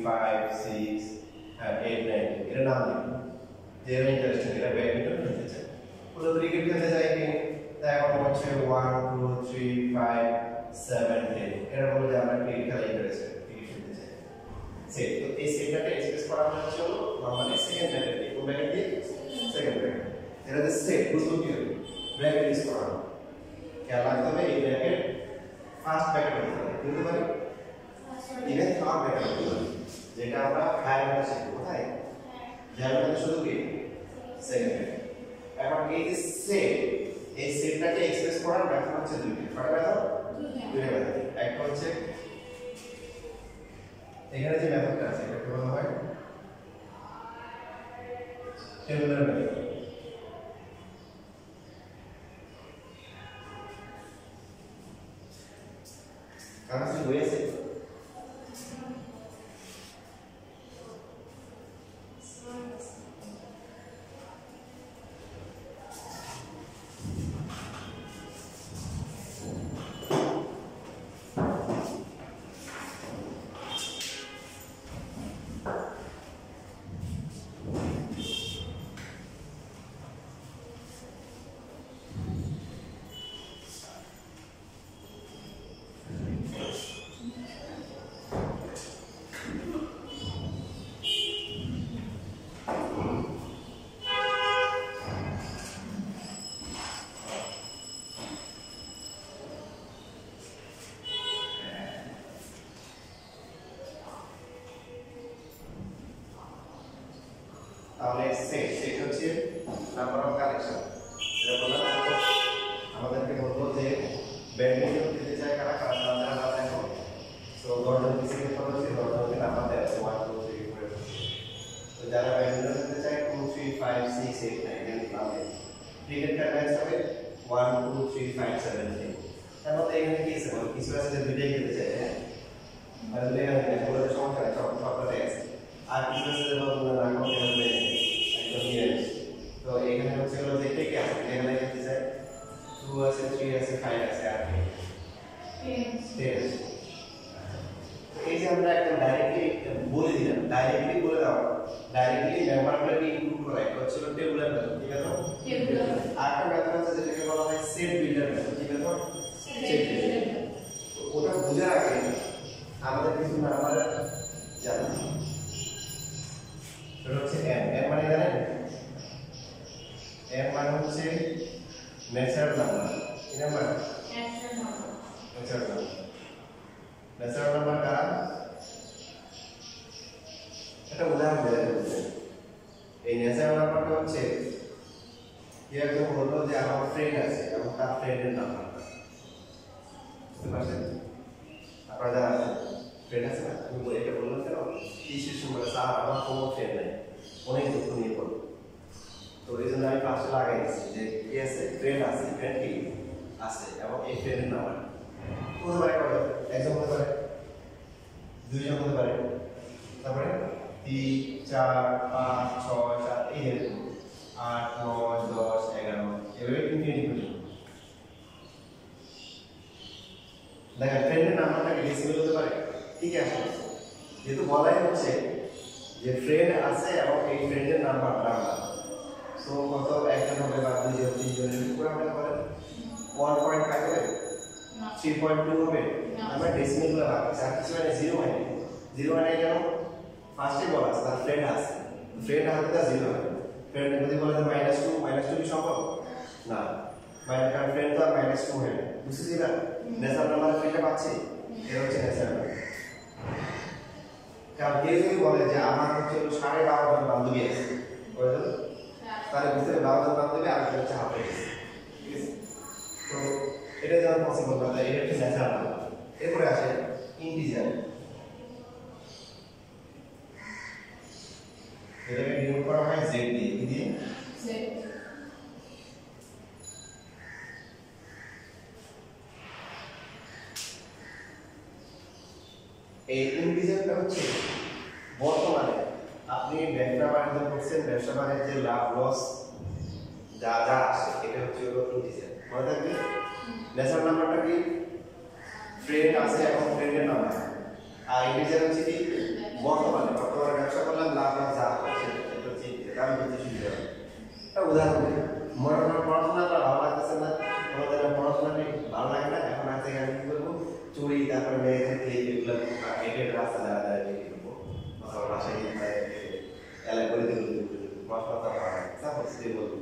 5 6 8 9 এর নাম লিখুন যে ইন্টারেস্টিং এটা ব্যাডমিন্টন খেলতে চায় পুরো ক্রিকেট খেলতে যায় কি তাই এখন হচ্ছে 1 2 3 5 7 10 এর বলে যে আমরা ক্রিকেট খেলা ইন্টারেস্টেড ক্রিকেট খেলতে চাই সেট তো এই সেটটাকে এক্সপ্রেস করা হচ্ছে হলো নরমালি সেকেন্ড ব্র্যাকেট দিয়ে কোন ব্র্যাকেট দিয়ে সেকেন্ড ব্র্যাকেট এটা যে সেট বুঝবো কি হবে ব্র্যাকেট ইউজ করা হবে খেয়াল রাখতে হবে এই ব্র্যাকেট ফার্স্ট ব্র্যাকেট হতে হবে বুঝতে পারি ইভেন থার্ড ব্র্যাকেট হতে হবে যেটা আমরা হায়ার মধ্যে শিখবো কোথায় হায়ার মধ্যে শুধু কি সেকেন্ড ব্র্যাকেট এখন এই যে সেট এই সেটটাকে এক্সপ্রেস করার মেথড হচ্ছে দুইটা কয়টা মেথড দুইটা মেথড একটা হচ্ছে এখানে যে মেথডটা আছে এটাকে বলা হয় টেবুলার মেথড কারণ কি হয়েছে তাহলে সেট হচ্ছে নাম্বার অফ কালেকশন এটা বললাম আমাদেরকে বলবো যে ব্যাডমিন্টন খেলতে চায় কারা কারা তারা নাম দেখো সো দশজন সিলেক্ট করা হচ্ছে দশজনকে নাম্বার দেওয়া আছে 1 2 3 4 তো যারা ব্যাডমিন্টন খেলতে চায় 2 3 5 6 8 9 এর নামে ক্রিকেট খেলা ম্যাচ হবে 1 2 3 5 7 8 তার মধ্যে এখানে কি আছে বল কিছু আছে যে দুইটাই খেলতে চায় হ্যাঁ আর দুইটা খেলতে বলে সমস্যা নাই সবটাই আছে আর কিছু আছে যে বল না রাখো খেলতে তো এখানে হচ্ছে হলো যে কে কে আছে এখানে কি আছে 2 আছে 3 আছে 5 আছে আর 10 আছে এই যে আমরা একদম ডাইরেক্টলি বলে দিলাম ডাইরেক্টলি বলে দাও ডাইরেক্টলি মেম্বারগুলোকে ইনক্লুড করা এটা হচ্ছে টেবুলার মেথড ঠিক আছে টেবুলার আরেকটা মেথড আছে যেটাকে বলা হয় সেট বিল্ডার মেথড ঠিক আছে সেট বিল্ডার ওটা বোঝার আগে আমাদের কিছু নাম্বার জানা এটা হচ্ছে n মানে জানেন n মানে হচ্ছে ন্যাচারাল নাম্বার কি নাম্বার ন্যাচারাল নাম্বার কারা এটা উদাহরণ দেওয়া যাচ্ছে এই ন্যাচারাল নাম্বারটা হচ্ছে কেউ একজন বললো যে আমার ফ্রেন্ড আছে এবং তার ফ্রেন্ডের নাম্বার বুঝতে পারছেন আপনারা যারা আছেন ফ্রেন্ড আছে না আমি এটা বললাম কেন টিসির সময় স্যার আমার কোনো ফ্রেন্ড নেই অনেক দুঃখ নিয়ে পড়ো তো এই জন্য আমি পাশে লাগাই দিচ্ছি যে কি আছে ফ্রেন্ড আছে ফ্রেন্ড কি আছে এবং এই ফ্রেন্ডের নাম্বার হতে পারে কয়জন একজন হতে পারে দুইজন হতে পারে তারপরে 3 4 5 6 7 এই এরকম 8 9 10 11 এভাবে ইনফিনিটি পর্যন্ত দেখেন ফ্রেন্ডের নাম্বারটাকে ডেসিমেল হতে পারে ঠিক আছে যেহেতু বলাই হচ্ছে যে ফ্রেন্ড আছে এবং এই ফ্রেন্ডের নাম্বারটা সো কত একজন হবে বা দুইজন তিনজন পুরো আমরা বলেন 1.5 হবে 3.2 হবে আমরা ডেসিমেল গুলো রাখছি আর কিছু মানে 0 মানে 0 মানে কেন ফার্স্টে বলা আছে তার ফ্রেন্ড আছে ফ্রেন্ড হাতে তা 0 হবে ফ্রেন্ড যদি বলে যে -2 কি সম্ভব না মাইনাস কার ফ্রেন্ড তো -2 হয় বুঝছিস না ন্যাচারাল নাম্বার ফ্রেন্ডটা পাচ্ছি এর হচ্ছে ন্যাচারাল কারণ কেউ যদি বলে যে আমার হচ্ছে 12.5 জন বান্ধবী আছে কয়জন তাহলে বুঝতে হবে 12 জন বান্ধবী আর হচ্ছে হাফ ঠিক আছে তো এটা যেমন পসিবল না তাই এটা হচ্ছে ন্যাচারাল নাম্বার এরপরে আসে ইন্টিজার এটাকে ডিনোট করা হয় z দিয়ে কি দিয়ে z এই ইন্টিজারটা হচ্ছে বর্তমানে আপনি ব্যবসা বাণিজ্য করছেন ব্যবসা বাণিজ্যের লাভ লস যা যা আসে এটা হচ্ছে ইন্টিজার মনে থাকবে ন্যাচারাল নাম্বারটা কি ফ্রেন্ড আছে এবং ফ্রেন্ডের নাম্বার আর ইন্টিজার হচ্ছে কি বর্তমানে ব্যবসা করলাম লাভ লস যা হয় সেটা হচ্ছে আমি বলতে সুবিধা হবে। একটা উদাহরণ দিই, মনে করেন পড়াশোনাটা ভালো লাগতেছে না, আমাদের পড়াশোনা ভালো লাগে না, এখন আছে আমি কি করবো, চুরি তারপরে মেয়েদের এগুলো হেঁটে রাস্তা দাঁড়া দাঁড়া বিক্রি করবো, অথবা বাসায় এলাকা করে দিল পড়াশোনা ভালো লাগে তারপর সে বলবো।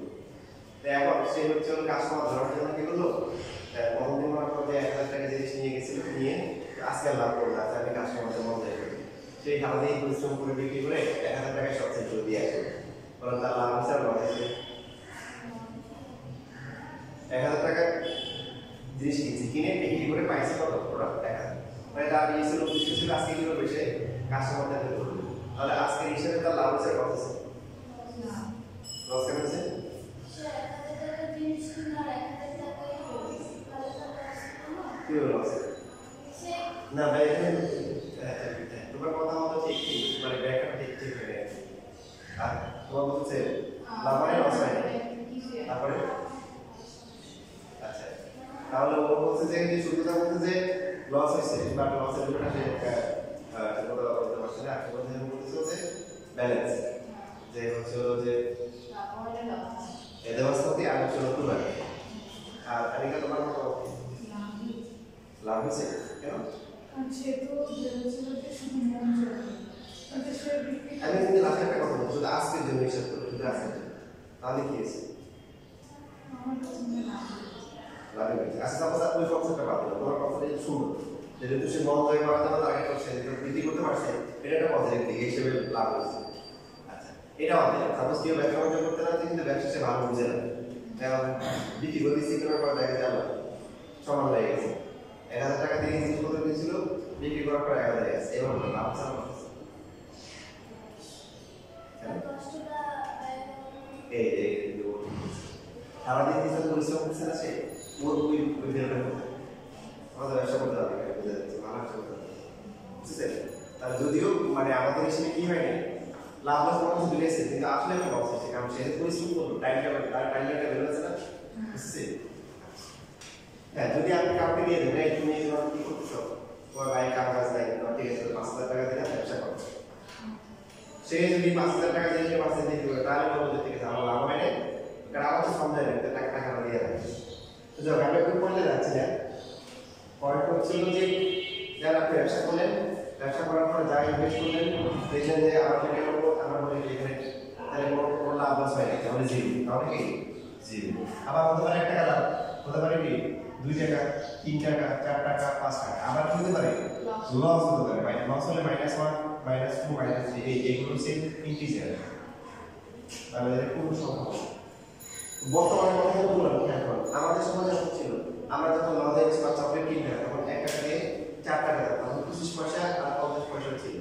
এখন সে হচ্ছে কাস্টমার ধরার জন্য কি করলো, কতদিন পর 1000 টাকা জিনিস নিয়ে গেছিল, নিয়ে আজকে লাভ করলো, আজকে আমি কাস্টমারদের মন দেয় সেই সারাদিন পরিশ্রম করে বিক্রি করে 1000 টাকায় সব সেল করে দিয়ে আসবে, কারণ তার লাভ হচ্ছে আর লস হচ্ছে 1000 টাকা জিনিস কিনছি, কিনে বিক্রি করে পাইছে কত প্রোডাক্ট 1000, মানে তার ইয়েছিল উদ্দেশ্য ছিল আজকে কি করবে সে কাস্টমারদের করবে, তাহলে আজকে হিসেবে তার লাভ হচ্ছে কত আছে লস কেন হচ্ছে কি লস না ভাই তোমার কথা মতো ঠিক মানে ব্যাখ্যা ঠিক ঠিক হয়ে গেছে, আর তোমার বলছে লাভ মানে লস হয় তারপরে আচ্ছা, তাহলে ও বলছে যে শুরুটা বলছে যে লস হয়েছে, বাট লসের জন্য সে কথা বলতে পারছে না, আর বলতে বলছে যে ব্যালেন্স যে হচ্ছে যে এদের বাস্তবে আর হচ্ছে নতুন লাগে, আর আনিকা তোমার মতো লাভ হয়েছে কেন আমি কিন্তু লাস্ট একটা কথা বলছি, শুধু আজকের জন্য হিসাব করি, শুধু আজকের জন্য, তাহলে কি হয়েছে লাভ হয়েছে। আচ্ছা সাপোজ আপনি কনসেপ্টটা পাবেন, তোমার কথাটা যদি শুনুন, যেহেতু সে মন জয় করার জন্য আগে করছে, যেহেতু বৃদ্ধি করতে পারছে, এটা একটা পজিটিভ দিক হিসেবে লাভ হয়েছে। আচ্ছা এটা আমাদের সাপোজ কেউ ব্যবসা বাণিজ্য করতে না কিন্তু ব্যবসা সে ভালো বুঝে না, যেমন বিক্রি করে দিচ্ছি কেনার পর দেখা যাবে সমান লেগে গেছে, 1000 টাকা দিয়ে জিনিসপত্র কিনেছিল, বিক্রি করার পর 1000 লেগে গেছে, এবার লাভ ছাড়া সারাদিন কিছু পরিশ্রম করছে না সে ওর ওই বেরোটা করতে আমাদের ব্যবসা করতে হবে, ভালো ব্যবসা করতে হবে বুঝছেন। তাহলে যদিও মানে আমাদের হিসেবে কি হয়নি লাভ লস কোনো কিছু মিলেছে, কিন্তু আসলে একটা লস হচ্ছে, কারণ সে পরিশ্রম করলো টাইমটা তার টাইমটা বেরোচ্ছে না বুঝছেন। হ্যাঁ যদি আপনি কাউকে দিয়ে দেন এই তুমি কি করতেছো, তোমার ভাই কাম কাজ নাই, ঠিক আছে 5000 টাকা দিয়ে ব্যবসা করো, সে যদি 5000 টাকা দিয়ে 5 দিয়ে দিবে তাহলে বলতে ঠিক আছে আমার লাভ হয় না, কারণ আমার তো সমঝায় না টাকা টাকা দিয়ে দেয়। তো যখন আমি একটু পড়লে যাচ্ছি না পয়েন্ট হচ্ছিল যে যারা আপনি ব্যবসা করলেন, ব্যবসা করার পর যা ইনভেস্ট করলেন দেখলেন যে আমার টাকা করবো আমার বলে এখানে তাহলে কোনো লাভ লস হয় না, তাহলে জিরো, তাহলে কি জিরো। আবার হতে পারে 1 টাকা লাভ, হতে পারে কি 2 টাকা 3 টাকা 4 টাকা 5 টাকা, আবার কি হতে পারে লস হতে পারে, লস হলে -1 -2 -3 এইগুলো হচ্ছে ইন্টিজার, তাহলে কোনো সম্ভব বর্তমানে কথা বললাম এখন আমাদের সমাজে ছিল আমরা যখন লজেন্স বা চকলেট কিনতাম তখন 1 টাকা দিয়ে 4 টাকা তখন 25 পয়সা আর 50 পয়সা ছিল,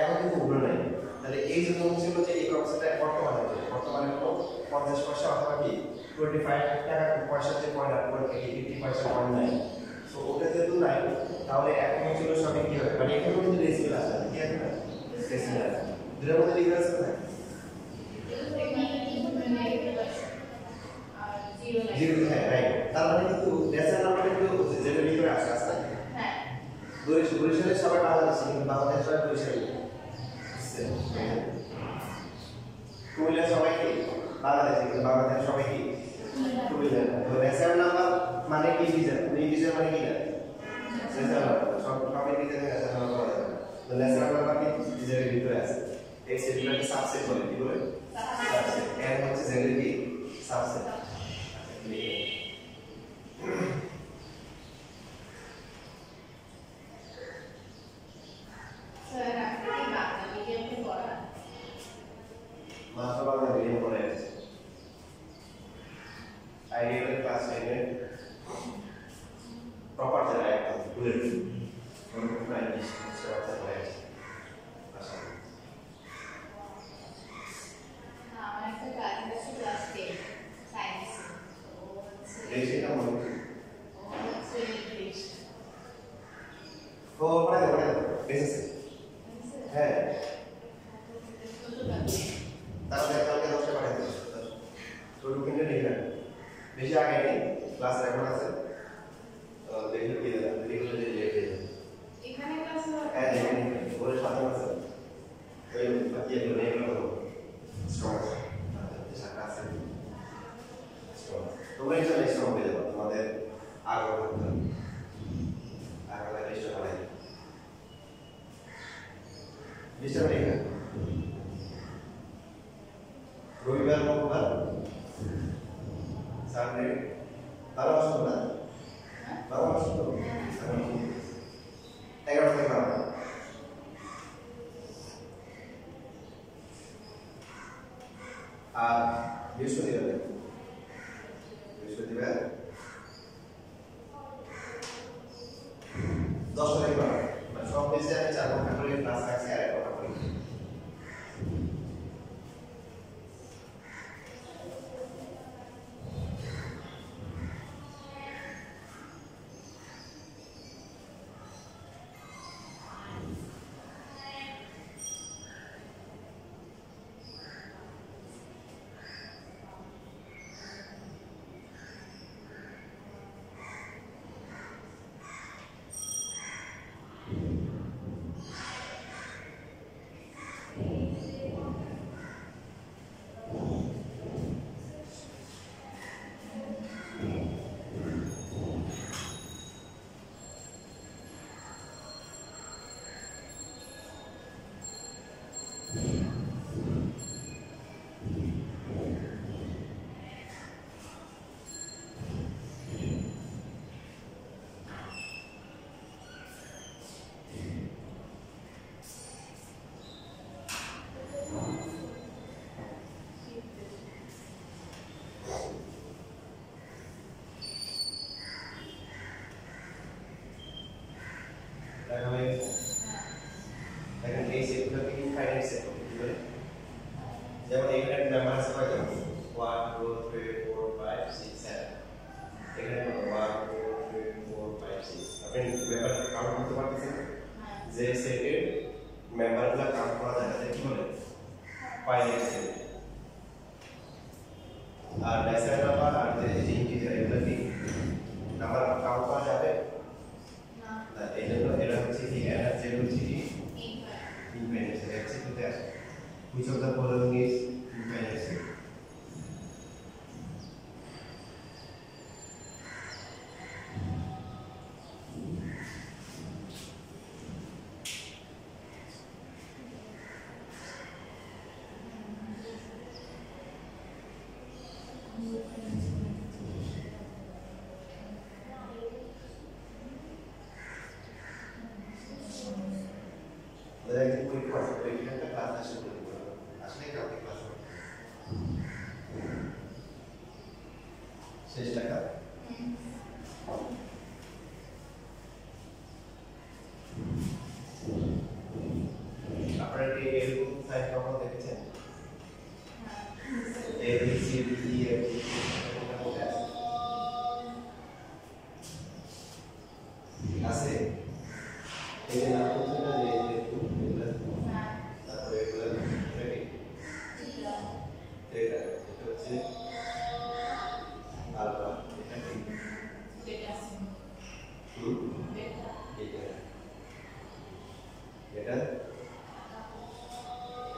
এখন কিন্তু ওগুলো নাই। তাহলে এই জন্য ছিল যে এই কনসেপ্টটা বর্তমানে তো 50 পয়সা অথবা কি 25 টাকা পয়সা যে পয়েন্ট আর 80 পয়সা পয়েন্ট নাই, তো ওটা যেহেতু নাই তাহলে এখন ছিল সবই কি হবে, মানে এখানে কিন্তু রেসিপিল আছে কি আছে না রেসিপিল আছে, দুটোর মধ্যে ডিফারেন্স আছে না জিরো, হ্যাঁ রাইট। তার মানে কিন্তু ন্যাচারাল নাম্বারটা কিন্তু হচ্ছে যেটা ভিতরে আসে আসে হ্যাঁ বরিশালের সবাই বাংলাদেশি কিন্তু বাংলাদেশের সবাই বরিশালি, কুমিল্লার সবাই কি বাংলাদেশি কিন্তু বাংলাদেশের সবাই কি কুমিল্লার। তো ন্যাচারাল নাম্বার মানে কি ডিজার, ডিজার মানে কি না ন্যাচারাল নাম্বার, সবাই ডিজার ন্যাচারাল নাম্বার বলা যায়। তো ন্যাচারাল নাম্বার কি ডিজারের ভিতরে আছে, এই সেটগুলোকে সাবসেট বলে, কি বলে সাবসেট, এর হচ্ছে জেনারেল কি সাবসেট। বেশি আগে নেই ক্লাস এখন আছে দেখে দিয়ে দেন দেখলে যে এখানে ক্লাস হ্যাঁ এখানে ওর সাথে আছে ডিস্টার্ব নেই না রবিবার মঙ্গলবার সানডে 12 মাস না 12 মাস তো 11 থেকে 12 আর বৃহস্পতিবার 10 থেকে 12 মানে সব মিলে আমি 4 ঘন্টা করে ক্লাস রাখছি আর 1 ঘন্টা করে দেখেন এই সেটগুলোকে ইনফাইনাইট সেট কি বলে যেমন এখানে নাম্বার আছে কয়টা 1 2 3 4 5 6 7 এখানে 1 2 3 4 5 6 আপনি মেম্বার কাউন্ট করতে পারতেছেন যে সেটের মেম্বারগুলো কাউন্ট করা যায় তাহলে কি বলে ফাইনাইট সেট আর ডেসিমাল নাম্বার আর যে ইন্টিজার এগুলো কি নাম্বার কাউন্ট করা যাবে না এই জন্য এটা হচ্ছে কি এর যে হচ্ছে কি infinite set x equal to s which of the following is infinite set একদিন কোই ক্লাস করে এখানটা ক্লাস আসলে করব আসলে কালকে ক্লাস হবে শেষ টাকা আপনারা কি এরকম সাইড কখনো দেখেছেন A B C D E F G আছে এই যে নাম হচ্ছে না যে এটা হচ্ছে আলফা এটা কি বেটা বেটা এটা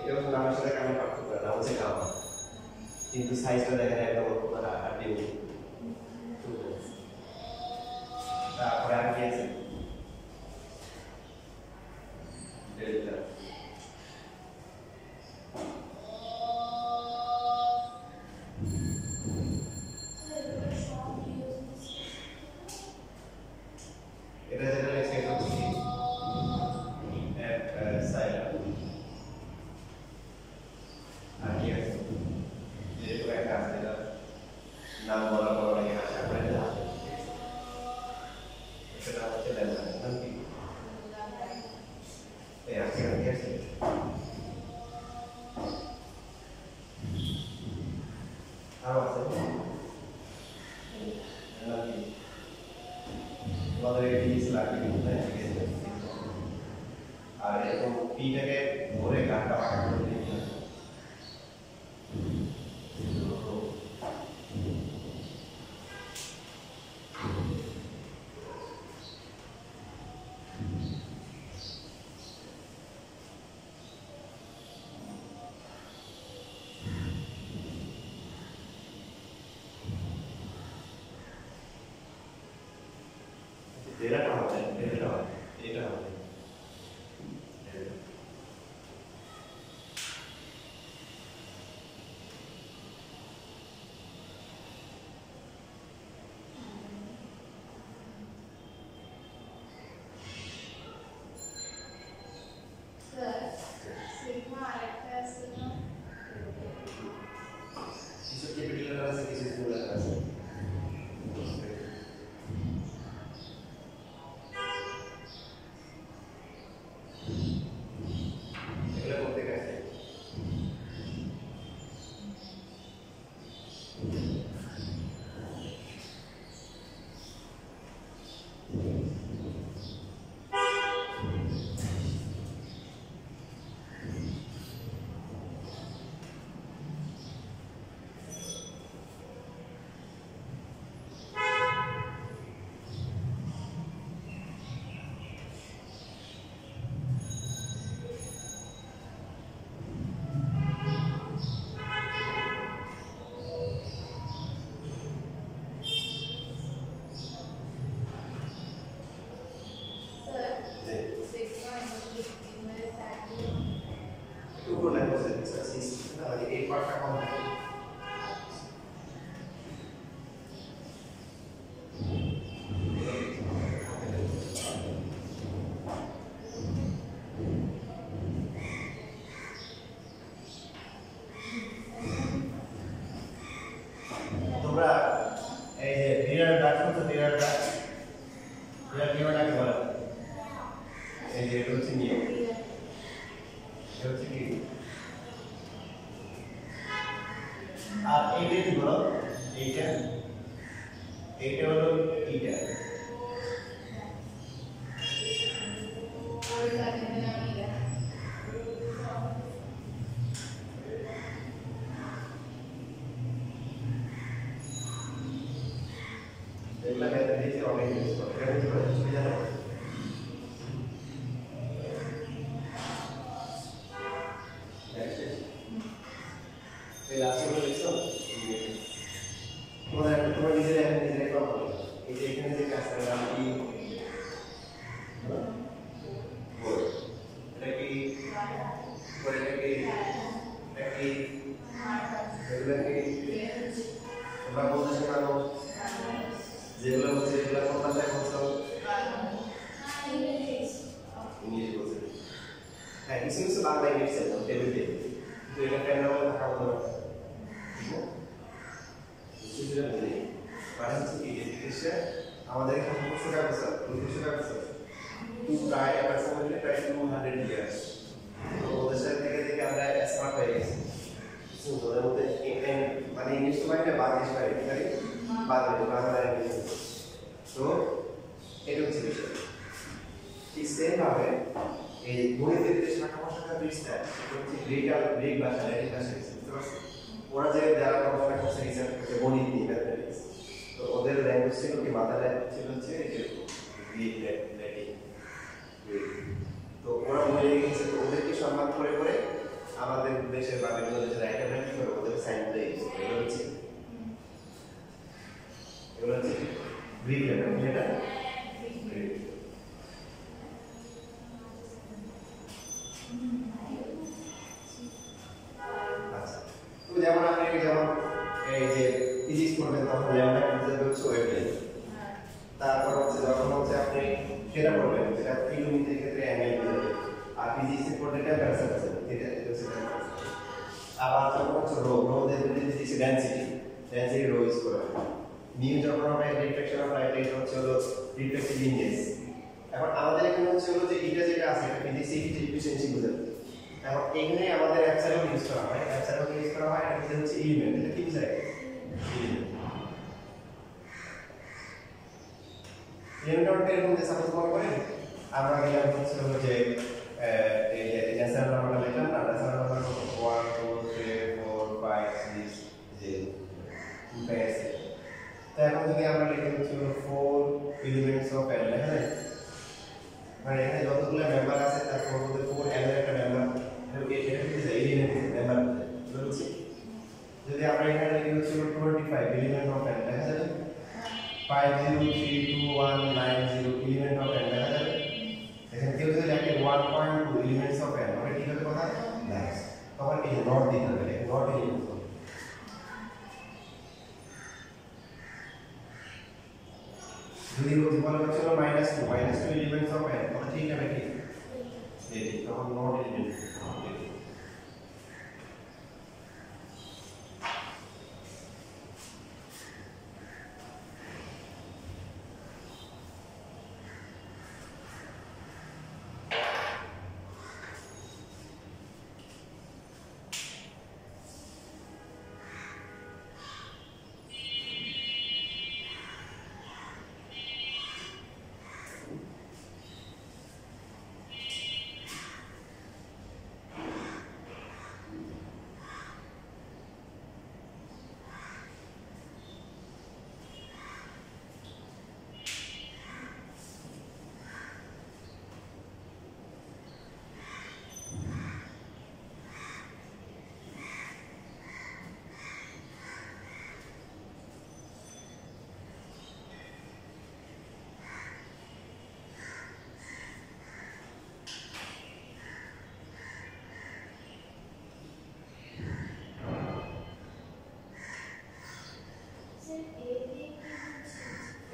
এটা হচ্ছে নামের সাথে কামের পার্থক্য নাম হচ্ছে গামা কিন্তু সাইজটা দেখেন একদম হাড্ডি তারপরে আর কি আছে ডেল্টা এটা যেটা লেখছে এটা হচ্ছে কি সাইলা আর কি আছে যেহেতু একটা আছে এটা নাম বলা বড় লাগে আশা করে না এটা হচ্ছে ল্যাম্বা নাম কি এই আছে কি আছে আর আছে নাম কি আমাদের এই স্লাইডে আর এরকম পিটাকে ধরে গানটা পাকা করে দিতে হবে এটা হবে এটা হবে এই যে এটা হচ্ছে নিউ, এটা হচ্ছে কি, আর এইটা কি বলো, এইটা হলো ইটা। এগুলা ম্যাথমেটিক্সে অনেক ইউজ করে, এটা কি করে তুমি জানো? এই লাস্টগুলো দেখছো, তোমার নিজেরাই কম হবে। এই যে এখানে যে কাজটা নাম কি, এটা কি, এটা কি, এটা কি, এগুলা কি তোমরা বলতে পারো? যেগুলো হচ্ছে এগুলো কোন ভাষায় বলছো? ইংলিশ বলছে। হ্যাঁ, কিছু কিছু বাংলা ইংলিশ আছে টেবিল দিয়ে, কিন্তু এটা কেন বলে থাকা বলতে পারো? সেটা বলি মানে হচ্ছে কি, যে জিনিসটা আমাদের এখানে কত টাকা বছর, 200 টাকা বছর, প্রায় অ্যাপ্রক্সিমেটলি প্রায় 200 ইয়ার্স। তো ওদের সাথে থেকে আমরা স্মার্ট হয়ে গেছি। ওদের মধ্যে মানে ইংলিশ তো বাইরে বাংলাদেশ বাইরে বাংলাদেশ বাংলা ইংলিশ। তো এটা হচ্ছে বিষয়। ঠিক সেম ভাবে এই গণিতের যে শাখা প্রশাখা বীজটা, সেটা হচ্ছে গ্রিক ভাষা, ল্যাটিন ভাষা, বুঝতে পারছো? ওরা যে যারা পড়াশোনা করছে রিসার্চ করছে গণিত নিয়ে, ম্যাথমেটিক্স, তো ওদের ল্যাঙ্গুয়েজ ছিল কি, মাদার ল্যাঙ্গুয়েজ ছিল হচ্ছে এই যে গ্রিক, ল্যাটিন। তো ওরা মনে রেখেছে, তো ওদেরকে সম্মান করে করে আমাদের দেশের বা বিভিন্ন দেশের রাইটাররা কি করে, ওদের সাইন দিয়ে এগুলো হচ্ছে গ্রিক ল্যাঙ্গুয়েজ। এটা আচ্ছা, তো যেমন আপনি যেমন এই যে ফিজিক্স পড়বেন তখন ল্যাম্ডা বুঝতে হচ্ছে ওয়েভলেন্থ, তারপর হচ্ছে যখন হচ্ছে আপনি সেটা পড়বেন যেটা কিলোমিটার ক্ষেত্রে অ্যাঙ্গেল বুঝাবে, আর ফিজিক্স এর পড়লে টেম্পারেচার আছে, ঠিক আছে, এটা হচ্ছে টেম্পারেচার। আবার যখন হচ্ছে রো দিয়ে ফিজিক্স ডেনসিটি রো ইউজ করবেন। নিউ যখন আমরা রিফ্লেকশন অফ লাইট, এটা হচ্ছে হলো রিফ্লেক্টিভ ইন্ডেক্স। এখন আমাদের এখানে হচ্ছে হলো যে এটা যেটা আছে, এটা ফিজিক্স এফিসিয়েন্সি বোঝাবে। এখন এখানে আমাদের অ্যাপসাইলন ইউজ করা হয়, এটা হচ্ছে এলিমেন্ট, এটা কি বোঝায়? এলিমেন্ট এরকম যে সাপোজ মনে করেন আমরা গেলাম হচ্ছে হলো যে এই যে ন্যাচারাল নাম্বারটা লিখলাম না, ন্যাচারাল নাম্বার 1 2 3 4 5 6 0 পেয়েছে। তো এখন যদি আমরা লিখি হচ্ছে 4 এলিমেন্টস অফ n, লেখা যায় মানে এখানে যতগুলো মেম্বার আছে তার মধ্যে 4 n এর একটা মেম্বার, এটা কি যে এলিমেন্ট মেম্বার বলছি। যদি আমরা এখানে লিখি হচ্ছে 25 এলিমেন্ট অফ n, লেখা যাবে 503219 এলিমেন্ট অফ n, লেখা যাবে। এখানে কেউ যদি লেখে 1.2 এলিমেন্টস অফ n, ওটা কি হবে কথা না, তখন এই নট দিতে হবে, নট এলিমেন্ট। যদি বলা হচ্ছিল -2 এলিমেন্টস অফ n, তখন ঠিক হবে কি এই তখন নট এলিমেন্ট।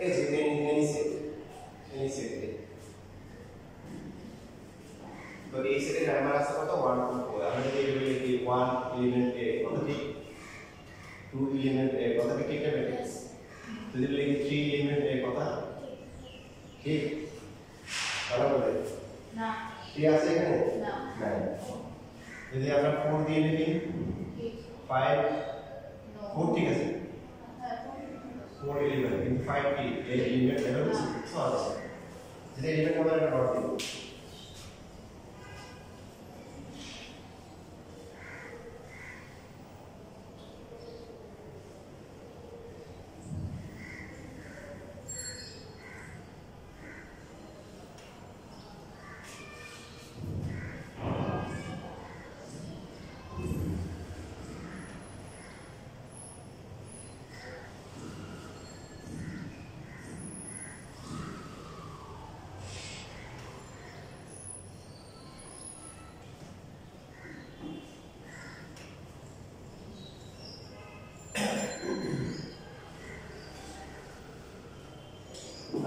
এই যে এনি সেট তো এই সেটের নাম্বার আছে কত 1 2 4। আমরা যদি এগুলো লিখি 1 এলিমেন্ট a কত ঠিক, 2 এলিমেন্ট a কত ঠিক হবে, যদি লিখি 3 এলিমেন্ট a কত ঠিক, ভালো বলে না 3 আছে এখানে না নাই যদি আমরা 4 দিয়ে লিখি 5 4 ঠিক আছে 4 11 কিন্তু 5 কি এই এলিমেন্ট লেভেল সহজ আছে যদি এলিমেন্ট আমরা একটা ডট দিব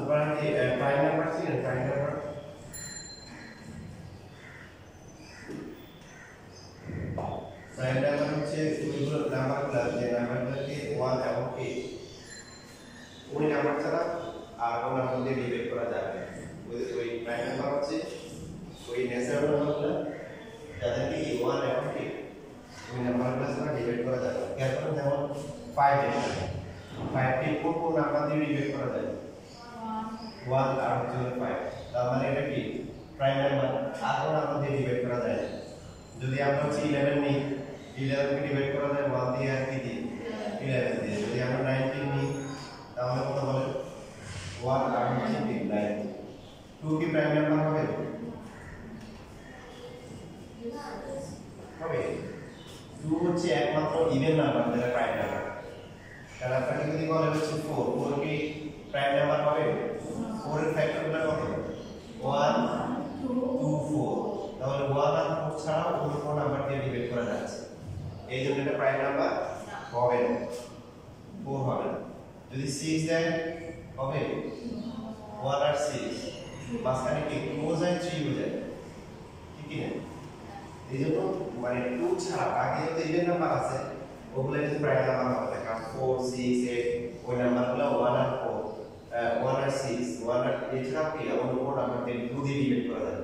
apparently prime number see and prime number হচ্ছে ওইগুলো নাম্বারগুলো যে নাম্বারগুলোকে 1 এবং 8 ওই নাম্বার ছাড়া আর কোন নাম্বার দিয়ে ডিভাইড করা যাবে ওই প্রাইম নাম্বার হচ্ছে ওই ন্যাচারাল নাম্বারগুলো যাদেরকে 1 এবং 8 ওই নাম্বারগুলো ছাড়া ডিভাইড করা যাবে এরপর যেমন 5 এখানে 5 কে কোন নাম্বার দিয়ে ডিভাইড করা যায় 1 আর হচ্ছে 5 তার মানে এটা কি প্রাইম নাম্বার আর কোন নাম্বার দিয়ে ডিভাইড করা যায় যদি আমরা হচ্ছে 11 নিই 11 কে ডিভাইড করা যায় 1 দিয়ে আর কি দিয়ে 11 দিয়ে যদি আমরা 19 নিই তাহলে কত বলে 1 আর হচ্ছে 9 2 কি প্রাইম নাম্বার হবে হবে 2 হচ্ছে একমাত্র ইভেন নাম্বার যেটা প্রাইম নাম্বার কারণ আপনাকে যদি বলে হচ্ছে 4 4 কি প্রাইম নাম্বার হবে 4 এর ফ্যাক্টরগুলো কত 1 2 4 তাহলে 1 আর 4 ছাড়া অন্য কোন নাম্বার দিয়ে ডিভাইড করা যাচ্ছে এই জন্য এটা প্রাইম নাম্বার হবে না 4 হবে না যদি 6 দেন হবে 1 আর 6 মাঝখানে কি 2 বোঝায় 3 বোঝায় ঠিক কি না এই জন্য মানে 2 ছাড়া আগে যত ইভেন নাম্বার আছে ওগুলো কিন্তু প্রাইম নাম্বার হবে কারণ 4 6 8 ওই নাম্বারগুলো 1 আর 4 1 আর 6 1 আর এছাড়া কি অন্য কোন নাম্বার দিয়ে 2 দিয়ে ডিভাইড করা যায়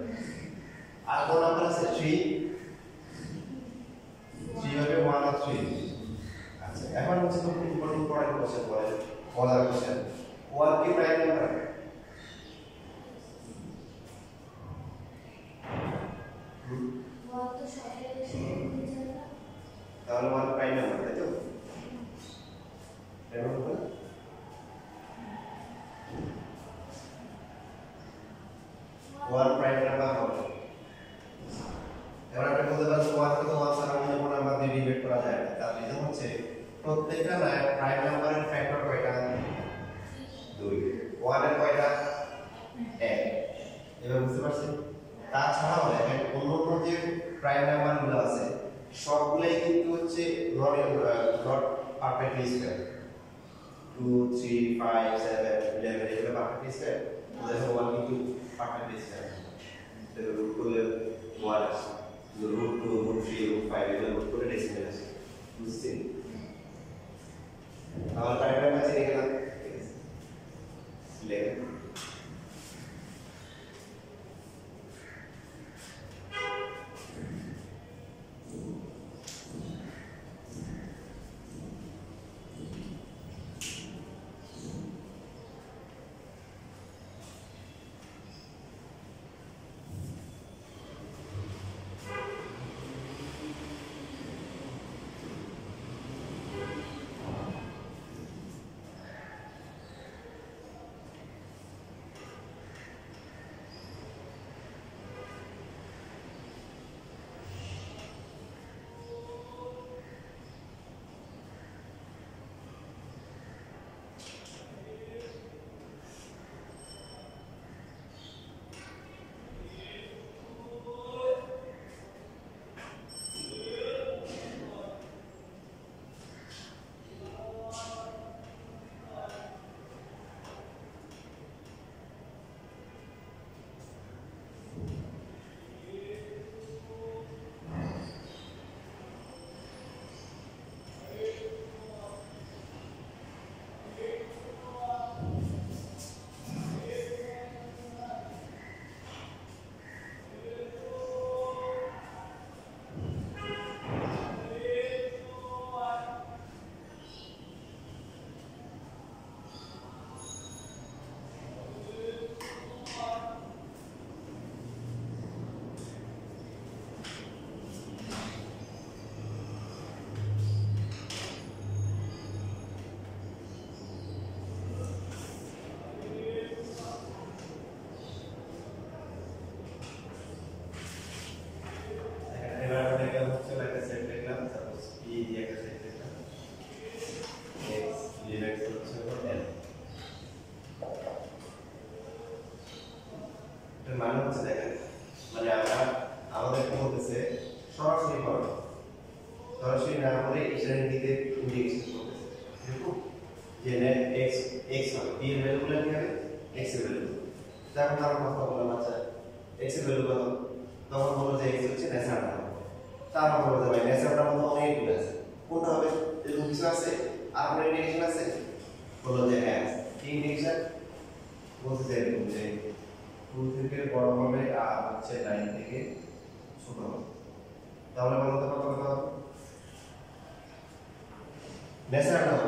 আর কোন নাম্বার আছে 3 হবে 1 আর 3 আচ্ছা এখন হচ্ছে তো ইম্পর্টেন্ট কোশ্চেন বলে মজার কোশ্চেন 1 কি প্রাইম নাম্বার তাহলে 1 প্রাইম নাম্বার তাই তো প্রাইম নাম্বার 1 প্রাইম নাম্বার হবে এবার আমরা বলতে পারবো 1 কে তো 1 ছাড়া অন্য কোন নাম্বার দিয়ে ডিভাইড করা যায় না তার রিজন হচ্ছে প্রত্যেকটা প্রাইম নাম্বারের ফ্যাক্টর কয়টা 2 1 এর কয়টা 1 এবার বুঝতে পারছেন তাছাড়াও দেখেন অন্য যে প্রাইম নাম্বারগুলো আছে সবগুলাই কিন্তু হচ্ছে নট পারফেক্টলি স্কয়ার 2 3 5 7 11 এগুলো পারফেক্টলি স্কয়ার দেখো 1 কিন্তু পারফেক্টলি স্কয়ার তাহলে রুট করলে 1 আসে রুট 2 রুট 3 রুট 5 এগুলো রুট করে ডেসিমেল আসে বুঝছেন আমার প্রাইম নাম্বার চিনে গেলাম ঠিক আছে লেখা জায়গায় মানে আমরা আমাদের কি বলতেছে সরাসরি করো সরাসরি না করে ইশারার দিকে ইন্ডিকেশন করতেছে দেখো যে নেট x x হবে b এর ভ্যালু গুলো কি হবে x এর ভ্যালু যখন আমরা কথা বললাম আচ্ছা x এর ভ্যালু কত তখন বলবো যে x হচ্ছে নেসারটা তারপর বলবো যে ভাই নেসারটা মতো অনেকগুলো আছে কোনটা হবে এরকম কিছু আছে আর কোনো ইন্ডিকেশন আছে বলবো যে হ্যাঁ কি ইন্ডিকেশন বলতে যে এরকম যে 2 থেকে বড় হবে আর হচ্ছে 9 থেকে ছোট হবে তাহলে বলতে কত কত নেসারটা কত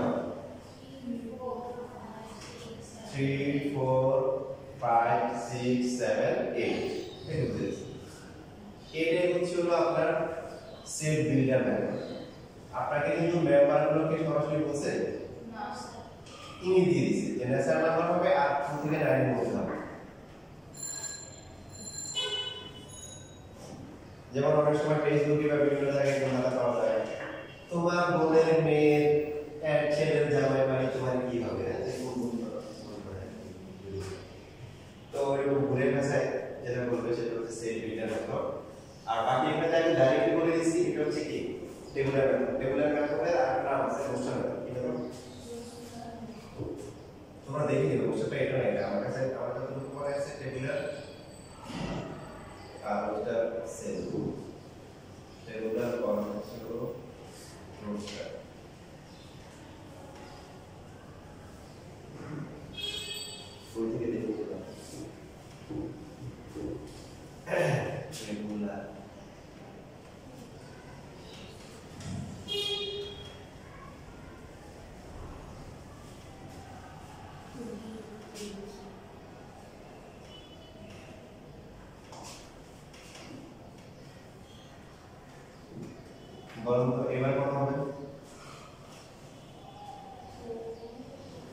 3 4 5 6 7 8 এই বুঝেছি এটাই হচ্ছে হলো আপনার সেট বিল্ডার মেথড আপনাকে কিন্তু মেম্বারগুলোকে সরাসরি বলছে না স্যার ইনি দিয়ে দিয়েছে যে নেসার নাম্বার হবে আর 2 থেকে 9 এর মধ্যে হবে যেমন অনেক সময় ফেসবুকে বা বিভিন্ন জায়গায় কোনটা পাওয়া যায় তোমার বোনের মেয়ের ছেলের জামাই মানে তোমার কি হবে তো এরকম ঘুরে ভাষায় যেটা বলবে সেটা হচ্ছে সেট বিল্ডার মেথড আর বাকি একটা আমি ডাইরেক্টলি বলে দিচ্ছি এটা হচ্ছে কি টেবুলার মেথডের আরেকটা নাম আছে রোস্টার মেথড কি নাম তোমরা দেখে নিও রোস্টারটা এটা না এটা আমার কাছে মনে আছে টেবুলার আর রোস্টার সেল টেবুলার কলাম হচ্ছে রোস্টার কোন থেকে দেখে নিও টেবুলার বলুন তো এবার কত হবে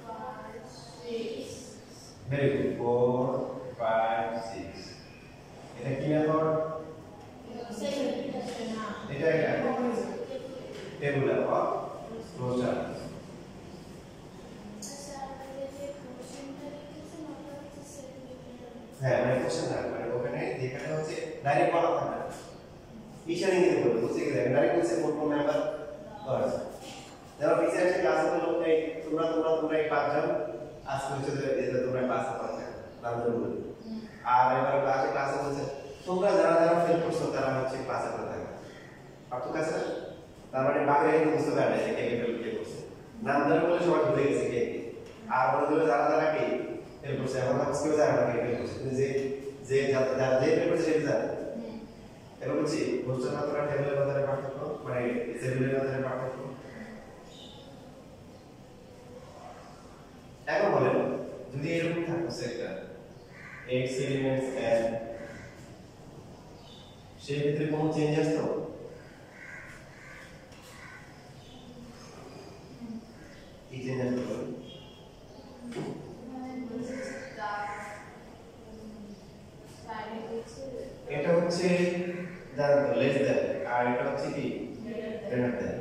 4 5 6 ভেরি গুড 4 5 6 এটা কি মেথড এটা টেবুলার অর রোস্টার হ্যাঁ মানে কোশ্চেন না মানে ওখানে যেখানে হচ্ছে ডাইরেক্ট বলা থাকে না ইশারা দিতে বলবো বুঝতে গেলে ডাইরেক্ট বলছে কোন মেম্বার বাস যারা পিছিয়ে আছে ক্লাসে বললো এই তোমরা এই পাঁচজন আজকে হচ্ছে যে এটা তোমরা ক্লাসে পাচ্ছ নাম ধরে বলে আর এবার ক্লাসে বলছে তোমরা যারা ফেল করছো তারা হচ্ছে ক্লাসে পড়ে থাকবে আর তো কাছে তার মানে বাকিরা কিন্তু বুঝতে পারে না যে কে ফেল কে করছে নাম ধরে বলে সবাই ভুলে গেছে কে আর বলে দিল যারা কে ফেল করছে এখন কেউ জানে না কে ফেল করছে যারা ফেল করছে সেটা জানে এবার বলছি রোস্টার মেথড আর টেবুলার মেথডের পার্থক্য মানে টেবুলার মেথডের পার্থক্য এখন বলেন যদি এরকম থাকছে একটা x এলিমেন্টস n সেই ভিতরে কোনো চেঞ্জ আসতো কি চেঞ্জ আসতো এটা হচ্ছে জানেন তো লেস দ্যান আর এটা হচ্ছে কি গ্রেটার দ্যান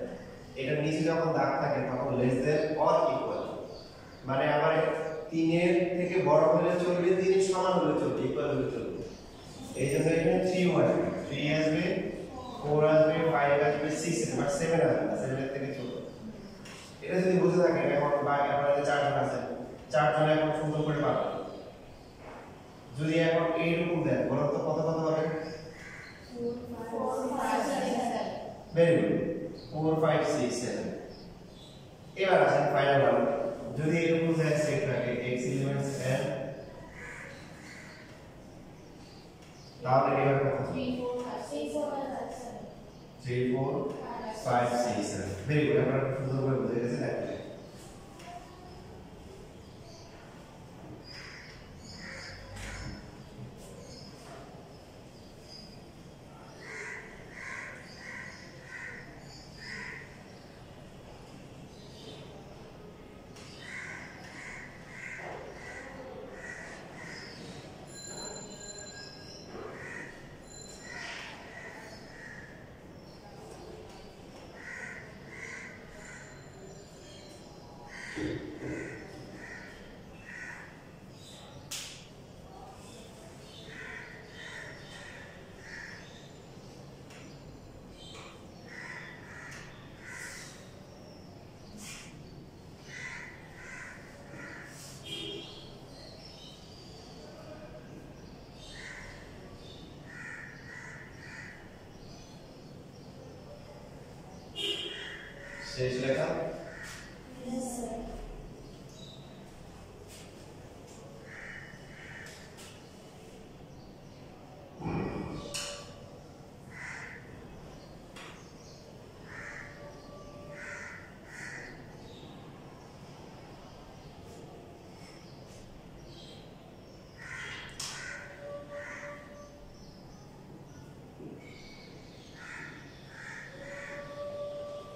এটা নিচে যখন দাগ থাকে তখন লেস দ্যান অর ইকুয়াল মানে আমার 3 এর থেকে বড় হলে চলবে 3 এর সমান হলে চলবে ইকুয়াল হলে চলবে এই জন্য এখানে 3 আসবে 3 আসবে 4 আসবে 5 আসবে 6 আসবে বাট 7 আসবে না 7 এর থেকে ছোট এটা যদি বুঝে থাকেন এখন বাকি আপনাদের 4 জন আছে 4 জন এখন সুন্দর করে পাবে যদি এখন এইরকম দেন বলুন তো কত কত হবে 4 5 6 ভেরি গুড 4 5 6 7 এবার আসেন ফাইনাল ওয়ান যদি এরকম সেট থাকে x এলিমেন্টস n তাহলে এবার কত 3 4 5 6 7 ভেরি গুড আমরা সুন্দর করে বুঝে গেছি দেখেন শেষ লেখা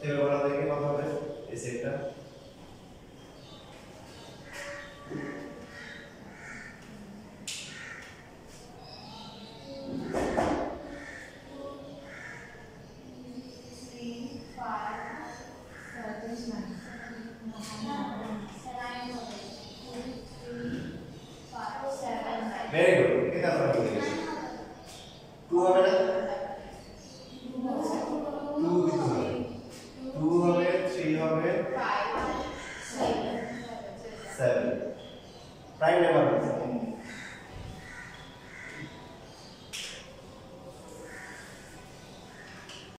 এবার বলা দেখি কত হবে এই সেটটা very good kita pernah begini 2 হবে না 2 gitu হবে 2 হবে 3 হবে 5 7 প্রাইম নাম্বার